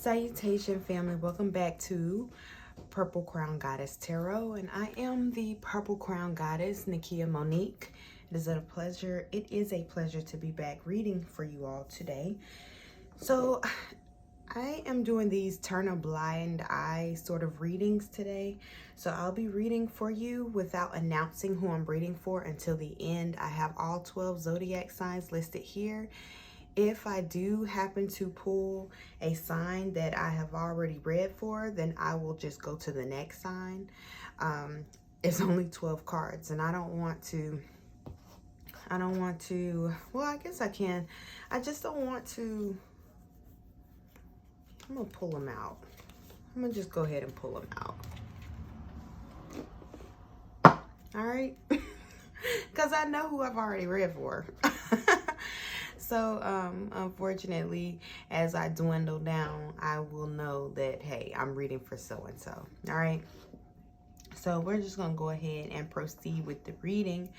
Salutation, family. Welcome back to Purple Crown Goddess Tarot, and I am the Purple Crown Goddess, Nakia Monique. It is a pleasure to be back reading for you all today. So I am doing these turn a blind eye sort of readings today. So I'll be reading for you without announcing who I'm reading for until the end. I have all 12 zodiac signs listed here. If I do happen to pull a sign that I have already read for, then I will just go to the next sign. It's only 12 cards, and I don't want to, well, I guess I can. I just don't want to. I'm going to pull them out. I'm going to just go ahead and pull them out. All right? Because I know who I've already read for. So, unfortunately, as I dwindle down, I will know that, hey, I'm reading for so-and-so. All right? So, we're just going to go ahead and proceed with the reading.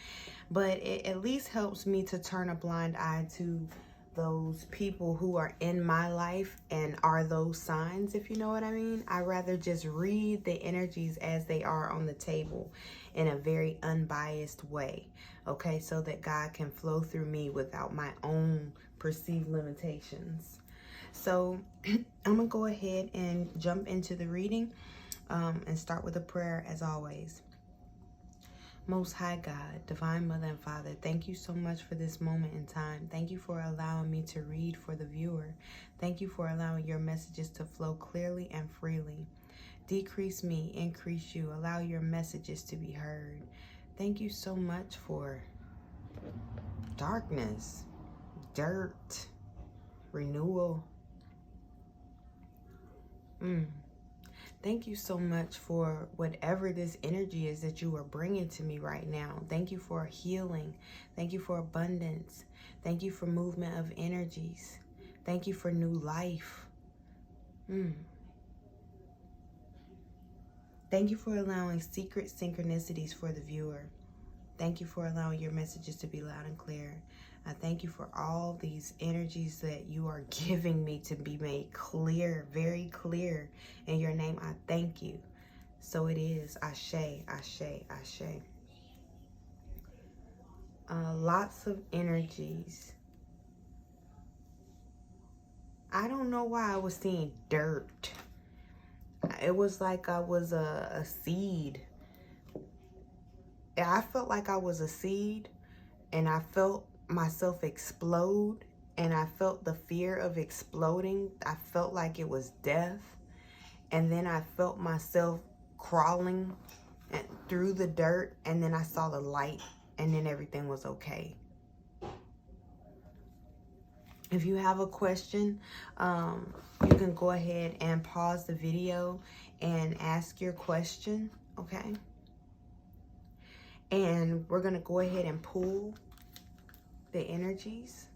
But it at least helps me to turn a blind eye to those people who are in my life and are those signs, if you know what I mean. I rather just read the energies as they are on the table in a very unbiased way, okay, so that God can flow through me without my own perceived limitations. So I'm gonna go ahead and jump into the reading and start with a prayer as always. Most High God, Divine Mother and Father, thank you so much for this moment in time. Thank you for allowing me to read for the viewer. Thank you for allowing your messages to flow clearly and freely. Decrease me, increase you. Allow your messages to be heard. Thank you so much for darkness, dirt, renewal. Thank you so much for whatever this energy is that you are bringing to me right now. Thank you for healing. Thank you for abundance. Thank you for movement of energies. Thank you for new life. Thank you for allowing secret synchronicities for the viewer. Thank you for allowing your messages to be loud and clear. I thank you for all these energies that you are giving me to be made clear, very clear. In your name, I thank you. So it is. Ashe, ashe, ashe. Lots of energies. I don't know why I was seeing dirt. It was like I was a seed. I felt like I was a seed, and I felt myself explode, and I felt the fear of exploding. I felt like it was death, and then I felt myself crawling through the dirt, and then I saw the light, and then everything was okay. If you have a question, you can go ahead and pause the video and ask your question, okay? And we're going to go ahead and pull the energies.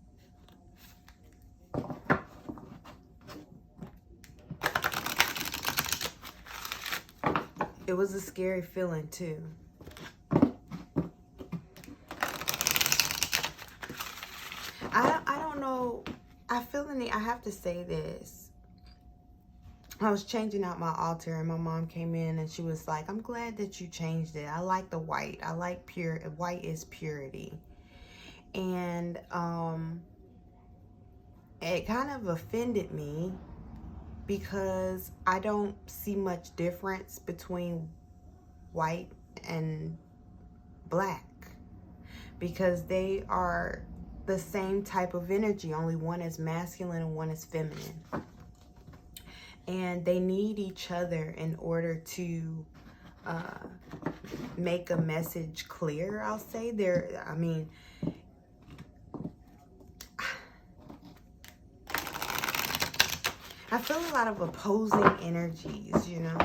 It was a scary feeling too. I don't know. I have to say this. I was changing out my altar, and my mom came in and she was like, I'm glad that you changed it. I like the white. I like pure. White is purity. And it kind of offended me because I don't see much difference between white and black, because they are the same type of energy. Only one is masculine and one is feminine. And they need each other in order to make a message clear, I'll say. I feel a lot of opposing energies, you know.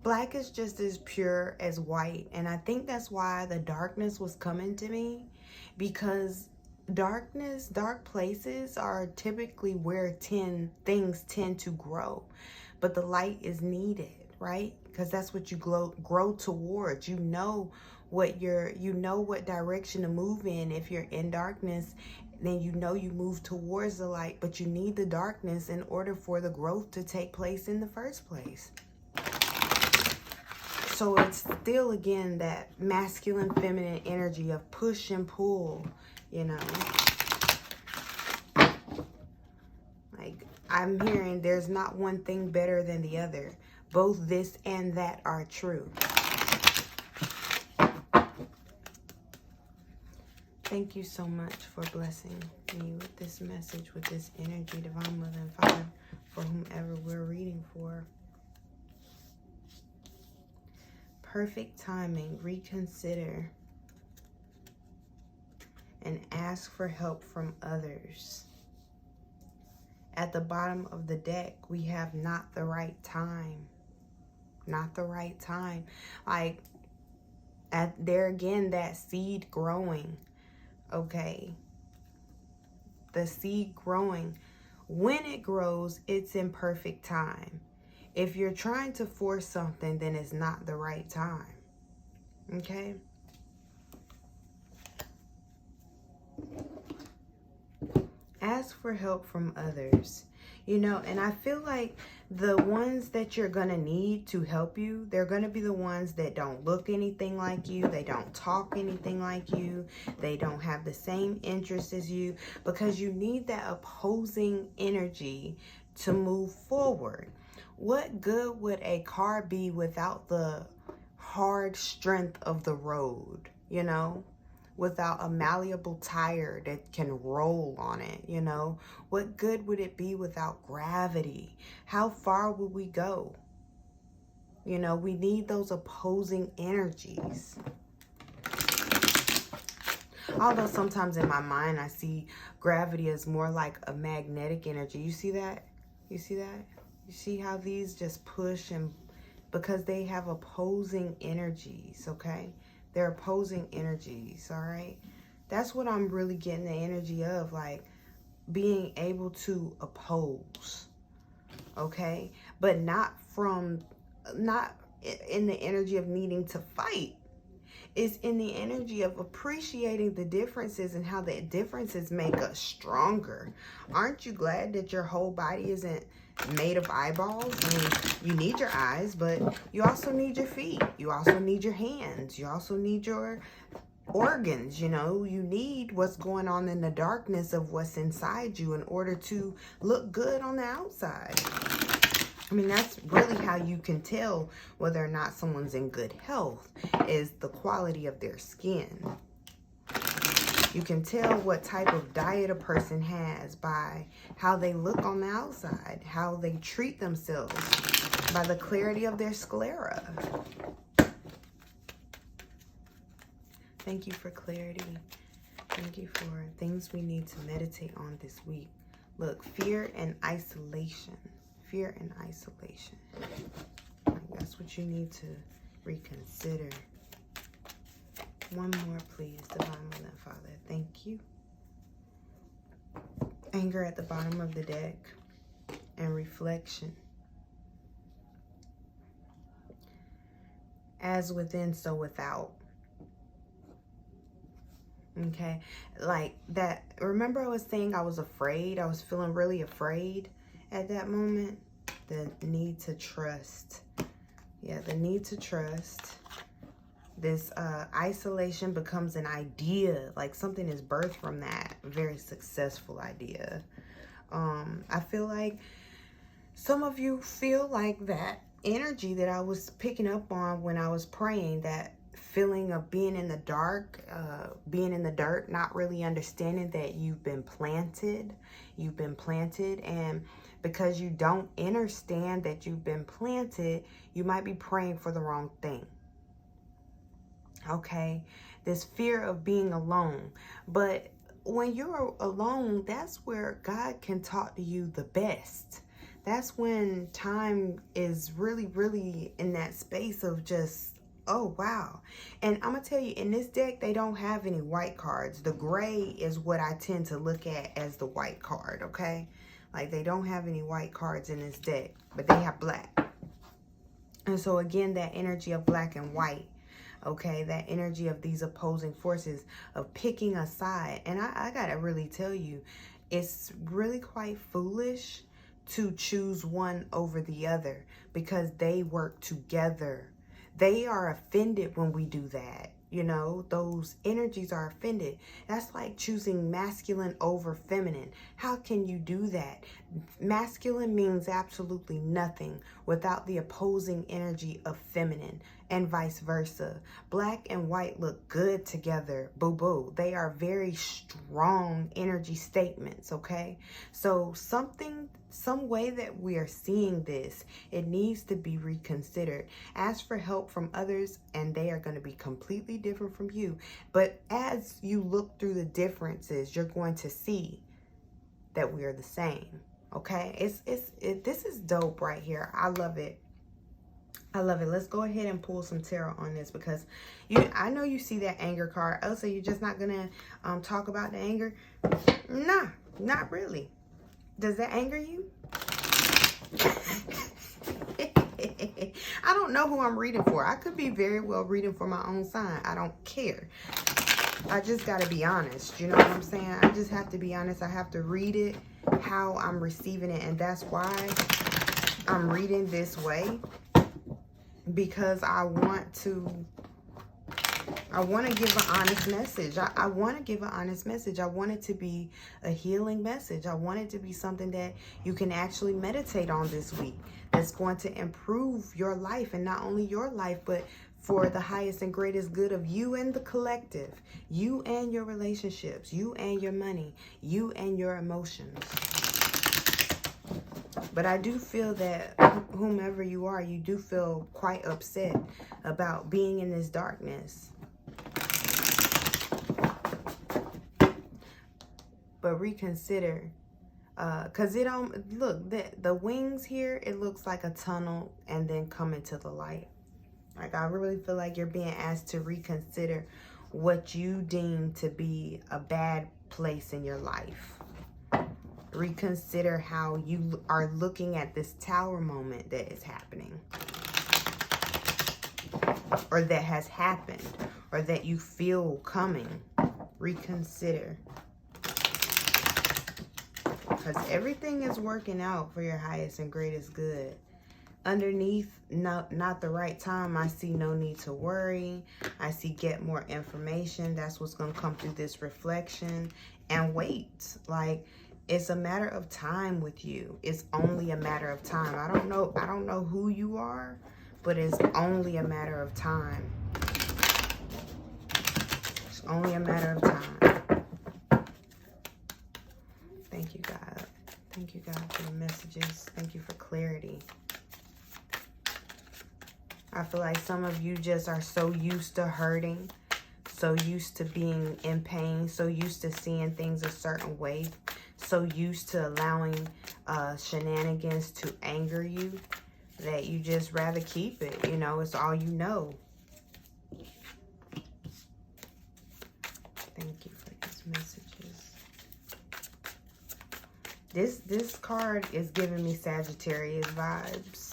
Black is just as pure as white. And I think that's why the darkness was coming to me, because dark places are typically where things tend to grow. But the light is needed, right? Because that's what you grow towards. You know what direction to move in if you're in darkness. then you know you move towards the light, but you need the darkness in order for the growth to take place in the first place. So it's still, again, that masculine, feminine energy of push and pull, you know. Like, I'm hearing there's not one thing better than the other. Both this and that are true. Thank you so much for blessing me with this message, with this energy, Divine Mother and Father, for whomever we're reading for. Perfect timing. Reconsider and ask for help from others. At the bottom of the deck, we have not the right time. Not the right time. Like, there again, that seed growing. Okay. The seed growing. When it grows, it's in perfect time. If you're trying to force something, then it's not the right time. Okay? Ask for help from others. You know, and I feel like the ones that you're going to need to help you, they're going to be the ones that don't look anything like you. They don't talk anything like you. They don't have the same interests as you, because you need that opposing energy to move forward. What good would a car be without the hard strength of the road, you know? Without a malleable tire that can roll on it, you know? What good would it be without gravity? How far would we go? You know, we need those opposing energies. Although sometimes in my mind, I see gravity as more like a magnetic energy. You see that? You see that? You see how these just push, and because they have opposing energies, okay? They're opposing energies, all right? That's what I'm really getting the energy of, like being able to oppose, okay? But not in the energy of needing to fight. It's in the energy of appreciating the differences and how the differences make us stronger. Aren't you glad that your whole body isn't made of eyeballs? I mean, you need your eyes, but you also need your feet. You also need your hands. You also need your organs, you know. You need what's going on in the darkness of what's inside you in order to look good on the outside. I mean, that's really how you can tell whether or not someone's in good health, is the quality of their skin. You can tell what type of diet a person has by how they look on the outside, how they treat themselves, by the clarity of their sclera. Thank you for clarity. Thank you for things we need to meditate on this week. Look, fear and isolation. Fear and isolation. That's what you need to reconsider. One more, please, Divine Mother and Father. Thank you. Anger at the bottom of the deck, and reflection. As within, so without. Okay, like that. Remember I was saying I was afraid? I was feeling really afraid at that moment. The need to trust. Yeah, the need to trust. This isolation becomes an idea, like something is birthed from that. Very successful idea. I feel like some of you feel like that energy that I was picking up on when I was praying, that feeling of being in the dark, being in the dirt, not really understanding that you've been planted. You've been planted, and because you don't understand that you've been planted, you might be praying for the wrong thing. Okay, this fear of being alone. But when you're alone, that's where God can talk to you the best. That's when time is really, really in that space of just, oh, wow. And I'm going to tell you, in this deck, they don't have any white cards. The gray is what I tend to look at as the white card, okay? Like, they don't have any white cards in this deck, but they have black. And so, again, that energy of black and white. Okay, that energy of these opposing forces, of picking a side. And I gotta really tell you, it's really quite foolish to choose one over the other, because they work together. They are offended when we do that. You know, those energies are offended. That's like choosing masculine over feminine. How can you do that? Masculine means absolutely nothing without the opposing energy of feminine, and vice versa. Black and white look good together, boo-boo. They are very strong energy statements, okay? So some way that we are seeing this, it needs to be reconsidered. Ask for help from others, and they are going to be completely different from you. But as you look through the differences, you're going to see that we are the same. Okay, this is dope right here. I love it. I love it. Let's go ahead and pull some tarot on this, because I know you see that anger card. Oh, so you're just not gonna talk about the anger? Nah, not really. Does that anger you? I don't know who I'm reading for. I could be very well reading for my own sign. I don't care. I just got to be honest. You know what I'm saying? I just have to be honest. I have to read it how I'm receiving it. And that's why I'm reading this way. Because I want to give an honest message. I want to give an honest message. I want it to be a healing message. I want it to be something that you can actually meditate on this week. That's going to improve your life, and not only your life, but for the highest and greatest good of you and the collective, you and your relationships, you and your money, you and your emotions. But I do feel that whomever you are, you do feel quite upset about being in this darkness. But reconsider, because it don't look, the wings here, it looks like a tunnel and then coming to the light. Like, I really feel like you're being asked to reconsider what you deem to be a bad place in your life. Reconsider how you are looking at this tower moment that is happening, or that has happened, or that you feel coming. Reconsider, because everything is working out for your highest and greatest good. Underneath, not the right time, I see no need to worry. I see get more information. That's what's going to come through this reflection. And wait, like, it's a matter of time with you. It's only a matter of time. I don't know who you are, but it's only a matter of time. It's only a matter of time. Thank you, God. Thank you, God, for the messages. Thank you for clarity. I feel like some of you just are so used to hurting, so used to being in pain, so used to seeing things a certain way, so used to allowing shenanigans to anger you, that you just rather keep it. You know, it's all you know. Thank you for these messages. This card is giving me Sagittarius vibes.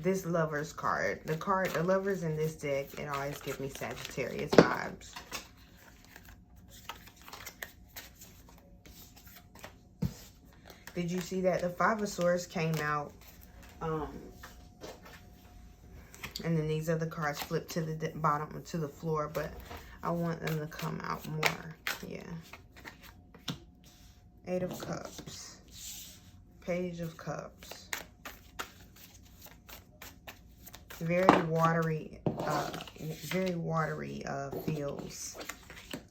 This Lovers card, the Lovers in this deck, it always gives me Sagittarius vibes. Did you see that the Five of Swords came out? And then these other cards flipped to the bottom, to the floor, but I want them to come out more. Yeah. Eight of Cups. Page of Cups. Very watery feels.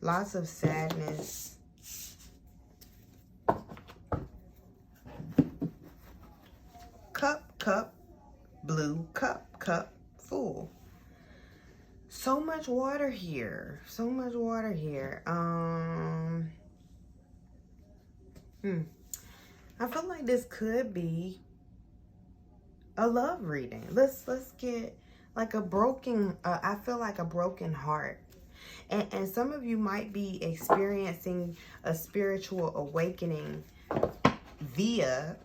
Lots of sadness. Cup, blue, cup, full. So much water here. So much water here. I feel like this could be a love reading. Let's get like a broken, I feel like a broken heart. And some of you might be experiencing a spiritual awakening via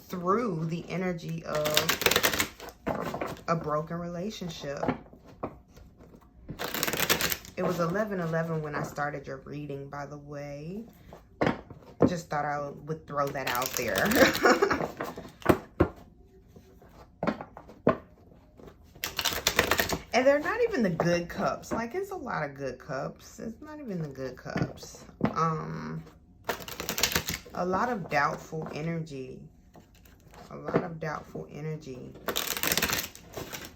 through the energy of a broken relationship. It was 11/11 when I started your reading, by the way. Just thought I would throw that out there. And they're not even the good cups. Like, it's a lot of good cups. It's not even the good cups. A lot of doubtful energy. A lot of doubtful energy.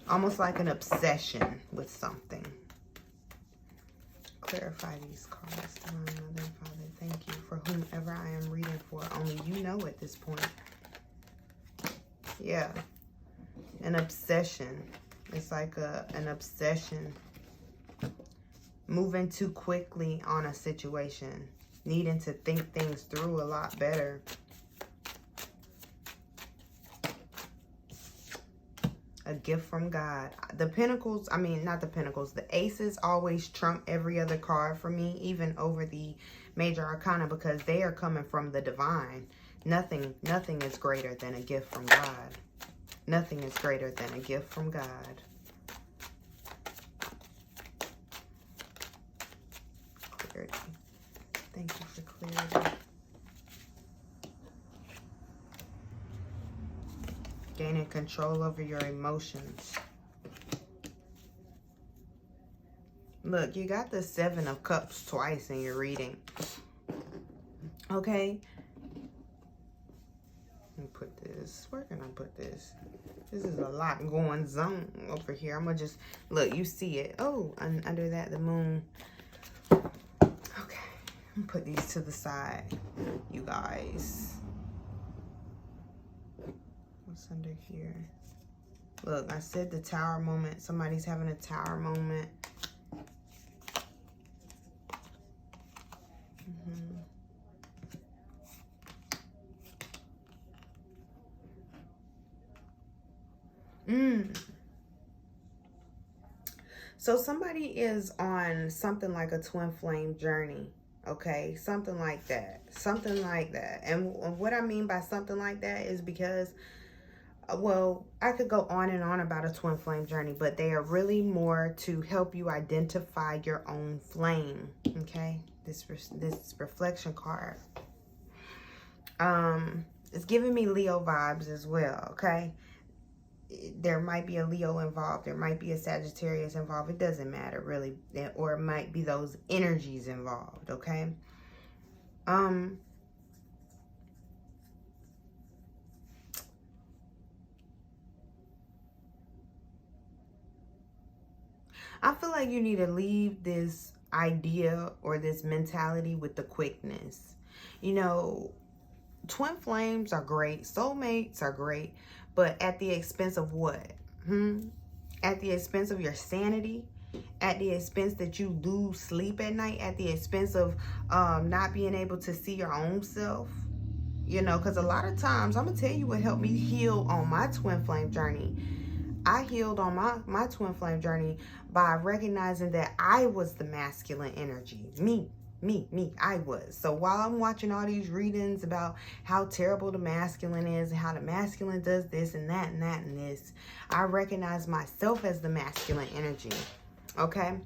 Almost like an obsession with something. Clarify these cards, Divine Mother and Father. Thank you for whomever I am reading for. Only you know at this point. Yeah. An obsession. It's like an obsession. Moving too quickly on a situation. Needing to think things through a lot better. A gift from God. The pentacles, I mean, not the pentacles. The aces always trump every other card for me, even over the major arcana, because they are coming from the divine. Nothing is greater than a gift from God. Nothing is greater than a gift from God. Clarity. Thank you for clarity. Gaining control over your emotions. Look, you got the 7 of Cups twice in your reading. Okay. Let me put this. Where can I put this? This is a lot going on over here. I'm going to just, look, you see it. Oh, under that, the moon. Okay. I'm going to put these to the side, you guys. What's under here? Look, I said the tower moment. Somebody's having a tower moment. So somebody is on something like a twin flame journey. Okay, something like that. Something like that. And what I mean by something like that is because, well, I could go on and on about a twin flame journey, but they are really more to help you identify your own flame. Okay, this reflection card. It's giving me Leo vibes as well. Okay, there might be a Leo involved. There might be a Sagittarius involved. It doesn't matter really, or it might be those energies involved. Okay. I feel like you need to leave this idea or this mentality with the quickness. You know, twin flames are great. Soulmates are great. But at the expense of what? At the expense of your sanity? At the expense that you lose sleep at night? At the expense of not being able to see your own self? You know, because a lot of times, I'm going to tell you what helped me heal on my twin flame journey. I healed on my twin flame journey by recognizing that I was the masculine energy. Me, I was. So while I'm watching all these readings about how terrible the masculine is and how the masculine does this and that and that and this, I recognize myself as the masculine energy. Okay?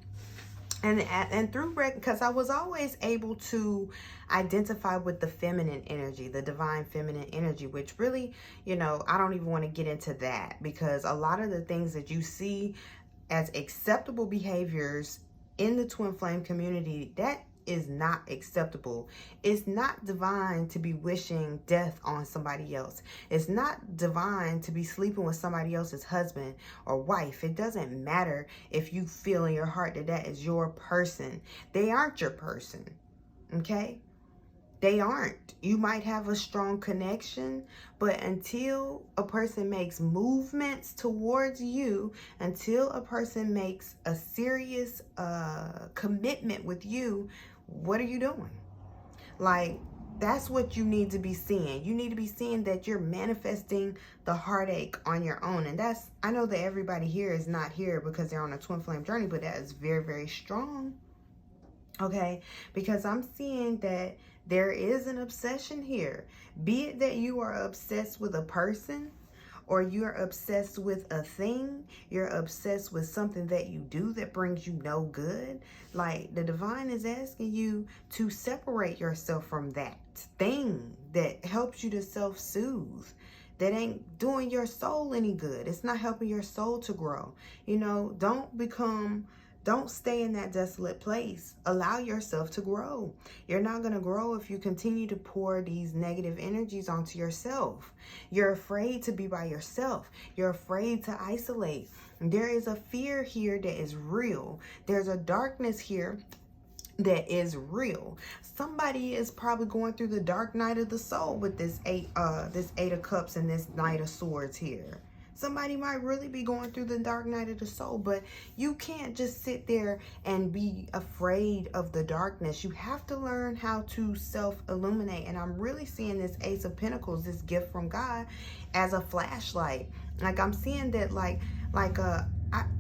And through, because I was always able to identify with the feminine energy, the divine feminine energy, which really, you know, I don't even want to get into that, because a lot of the things that you see as acceptable behaviors in the twin flame community, that is not acceptable. It's not divine to be wishing death on somebody else. It's not divine to be sleeping with somebody else's husband or wife. It doesn't matter if you feel in your heart that that is your person. They aren't your person. Okay? They aren't. You might have a strong connection, but until a person makes movements towards you, until a person makes a serious commitment with you, what are you doing? Like, that's what you need to be seeing. You need to be seeing that you're manifesting the heartache on your own. And that's, I know that everybody here is not here because they're on a twin flame journey, but that is very, very strong. Okay, because I'm seeing that there is an obsession here. Be it that you are obsessed with a person, or you're obsessed with a thing, you're obsessed with something that you do that brings you no good. Like, the divine is asking you to separate yourself from that thing that helps you to self-soothe, that ain't doing your soul any good. It's not helping your soul to grow. You know, don't stay in that desolate place. Allow yourself to grow. You're not going to grow if you continue to pour these negative energies onto yourself. You're afraid to be by yourself. You're afraid to isolate. There is a fear here that is real. There's a darkness here that is real. Somebody is probably going through the dark night of the soul with this eight of cups and this knight of swords here. Somebody might really be going through the dark night of the soul, but you can't just sit there and be afraid of the darkness. You have to learn how to self-illuminate. And I'm really seeing this Ace of Pentacles, this gift from God, as a flashlight. Like, I'm seeing that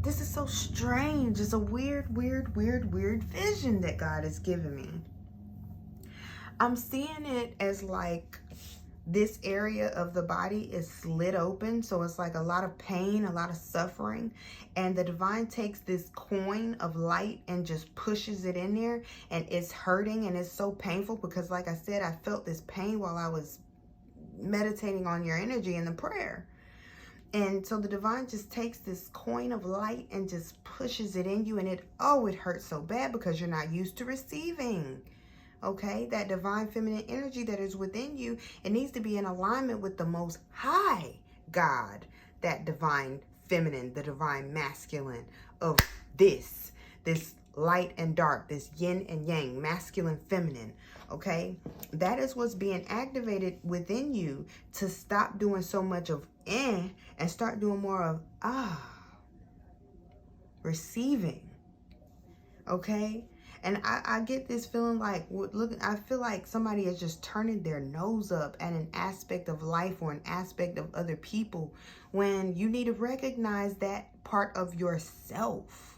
this is so strange. It's a weird vision that God is giving me. I'm seeing it as like this area of the body is slit open. So it's like a lot of pain, a lot of suffering. And the divine takes this coin of light and just pushes it in there. And it's hurting and it's so painful because, like I said, I felt this pain while I was meditating on your energy in the prayer. And so the divine just takes this coin of light and just pushes it in you. And it hurts so bad because you're not used to receiving. Okay, that divine feminine energy that is within you, it needs to be in alignment with the Most High God, that divine feminine, the divine masculine of this light and dark, this yin and yang, masculine, feminine. Okay, that is what's being activated within you to stop doing so much of and start doing more of receiving. Okay. And I get this feeling like, I feel like somebody is just turning their nose up at an aspect of life or an aspect of other people when you need to recognize that part of yourself.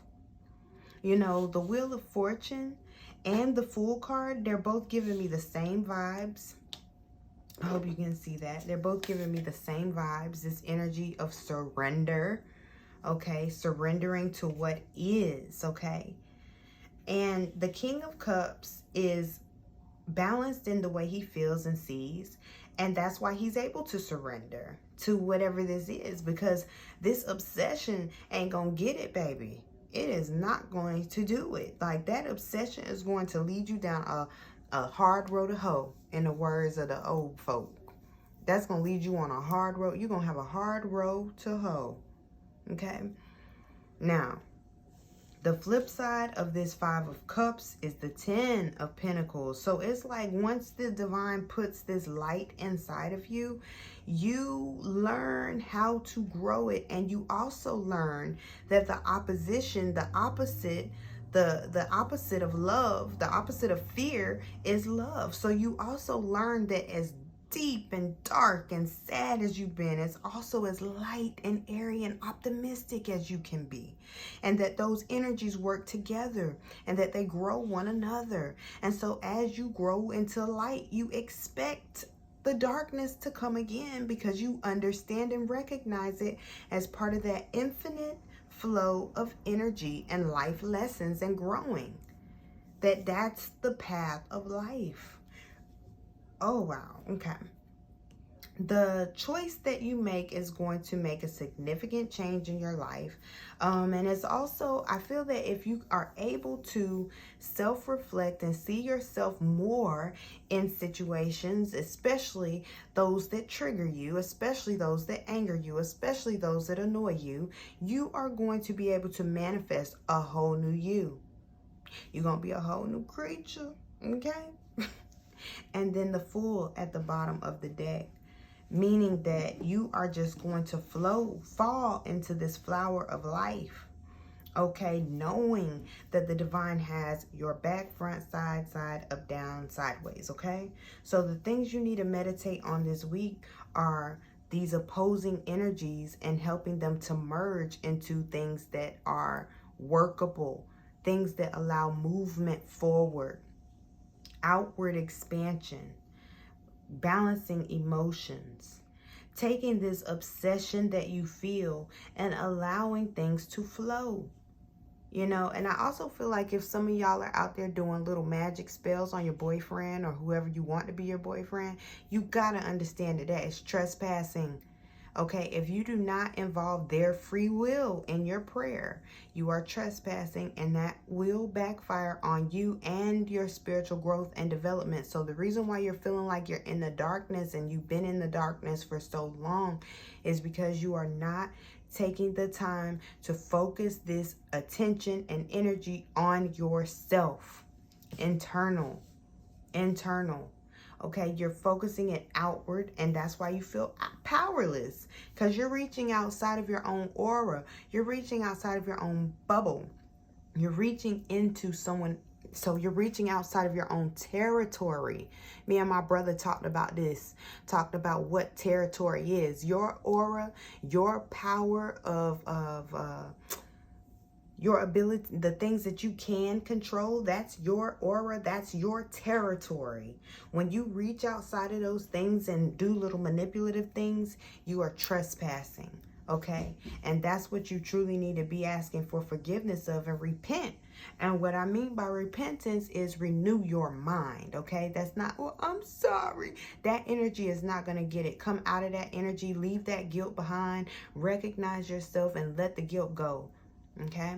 You know, the Wheel of Fortune and the Fool card, they're both giving me the same vibes. I hope you can see that. They're both giving me the same vibes, this energy of surrender, okay? Surrendering to what is, okay? And the King of Cups is balanced in the way he feels and sees. And that's why he's able to surrender to whatever this is. Because this obsession ain't going to get it, baby. It is not going to do it. Like, that obsession is going to lead you down a hard road to hoe, in the words of the old folk. That's going to lead you on a hard road. You're going to have a hard road to hoe. Okay? Now, the flip side of this Five of Cups is the Ten of Pentacles. So it's like once the divine puts this light inside of you, you learn how to grow it. And you also learn that the opposition, the opposite of love, the opposite of fear is love. So you also learn that as deep and dark and sad as you've been, it's also as light and airy and optimistic as you can be. And that those energies work together and that they grow one another. And so as you grow into light, you expect the darkness to come again because you understand and recognize it as part of that infinite flow of energy and life lessons and growing. That's the path of life. Oh, wow. Okay. The choice that you make is going to make a significant change in your life. And it's also, I feel that if you are able to self-reflect and see yourself more in situations, especially those that trigger you, especially those that anger you, especially those that annoy you, you are going to be able to manifest a whole new you. You're going to be a whole new creature. Okay? And then the Fool at the bottom of the deck, meaning that you are just going to fall into this flower of life, okay, knowing that the divine has your back, front, side, up, down, sideways, okay? So the things you need to meditate on this week are these opposing energies and helping them to merge into things that are workable, things that allow movement forward, outward expansion, balancing emotions, taking this obsession that you feel and allowing things to flow. You know, and I also feel like if some of y'all are out there doing little magic spells on your boyfriend or whoever you want to be your boyfriend, you got to understand that is trespassing. Okay, if you do not involve their free will in your prayer, you are trespassing, and that will backfire on you and your spiritual growth and development. So the reason why you're feeling like you're in the darkness and you've been in the darkness for so long is because you are not taking the time to focus this attention and energy on yourself. Internal. Okay, you're focusing it outward, and that's why you feel powerless, because you're reaching outside of your own aura. You're reaching outside of your own bubble. You're reaching into someone. So you're reaching outside of your own territory. Me and my brother talked about what territory is. Your aura, your power of your ability, the things that you can control, that's your aura, that's your territory. When you reach outside of those things and do little manipulative things, you are trespassing, okay? And that's what you truly need to be asking for forgiveness of and repent. And what I mean by repentance is renew your mind, okay? That's not, oh, I'm sorry. That energy is not going to get it. Come out of that energy, leave that guilt behind, recognize yourself, and let the guilt go. Okay,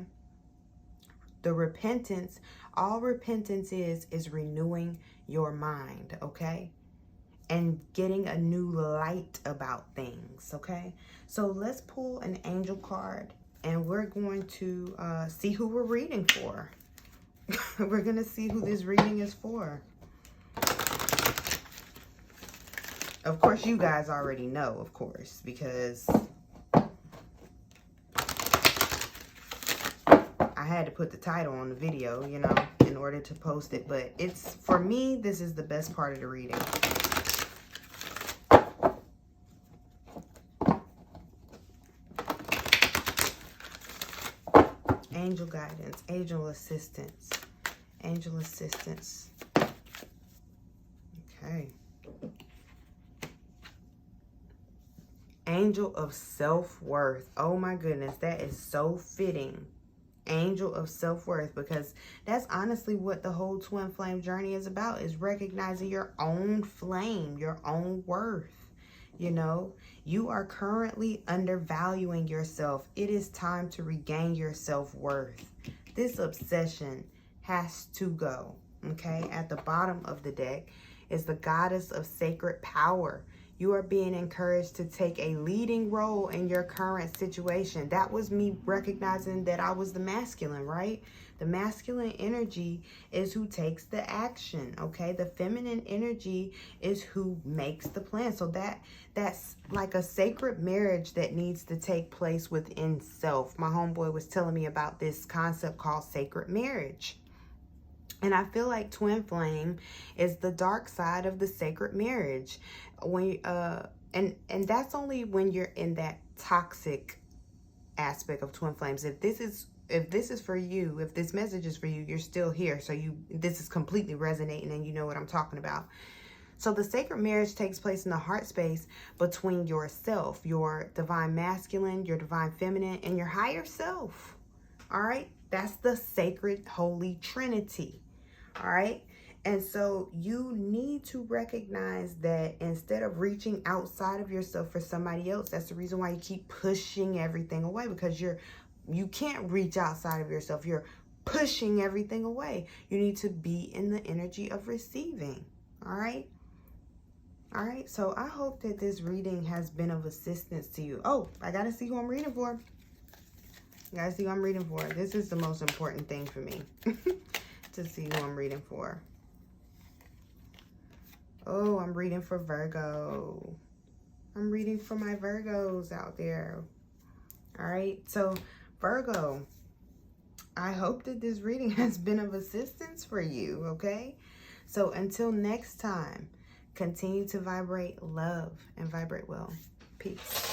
the repentance, all repentance is renewing your mind, okay, and getting a new light about things, okay. So let's pull an angel card, and we're going to see who we're reading for. We're going to see who this reading is for. Of course, you guys already know, of course, because I had to put the title on the video, you know, in order to post it. But it's, for me, this is the best part of the reading. Angel guidance, angel assistance, angel assistance. Okay. Angel of self-worth. Oh my goodness, that is so fitting. Angel of self-worth, because that's honestly what the whole twin flame journey is about, is recognizing your own flame, your own worth. You know, you are currently undervaluing yourself. It is time to regain your self-worth. This obsession has to go. Okay, at the bottom of the deck is the goddess of sacred power. You are being encouraged to take a leading role in your current situation. That was me recognizing that I was the masculine, right? The masculine energy is who takes the action, okay? The feminine energy is who makes the plan. So that's like a sacred marriage that needs to take place within self. My homeboy was telling me about this concept called sacred marriage. And I feel like twin flame is the dark side of the sacred marriage. When and that's only when you're in that toxic aspect of twin flames. If this is for you, if this message is for you, you're still here. So this is completely resonating, and you know what I'm talking about. So the sacred marriage takes place in the heart space between yourself, your divine masculine, your divine feminine, and your higher self. All right, that's the sacred holy trinity. All right. And so you need to recognize that instead of reaching outside of yourself for somebody else, that's the reason why you keep pushing everything away, because you can't reach outside of yourself. You're pushing everything away. You need to be in the energy of receiving. All right. All right. So I hope that this reading has been of assistance to you. Oh, I got to see who I'm reading for. You guys see who I'm reading for. This is the most important thing for me. To see who I'm reading for. Oh, I'm reading for Virgo. I'm reading for my Virgos out there. All right. So Virgo, I hope that this reading has been of assistance for you. Okay. So until next time, continue to vibrate love and vibrate well. Peace.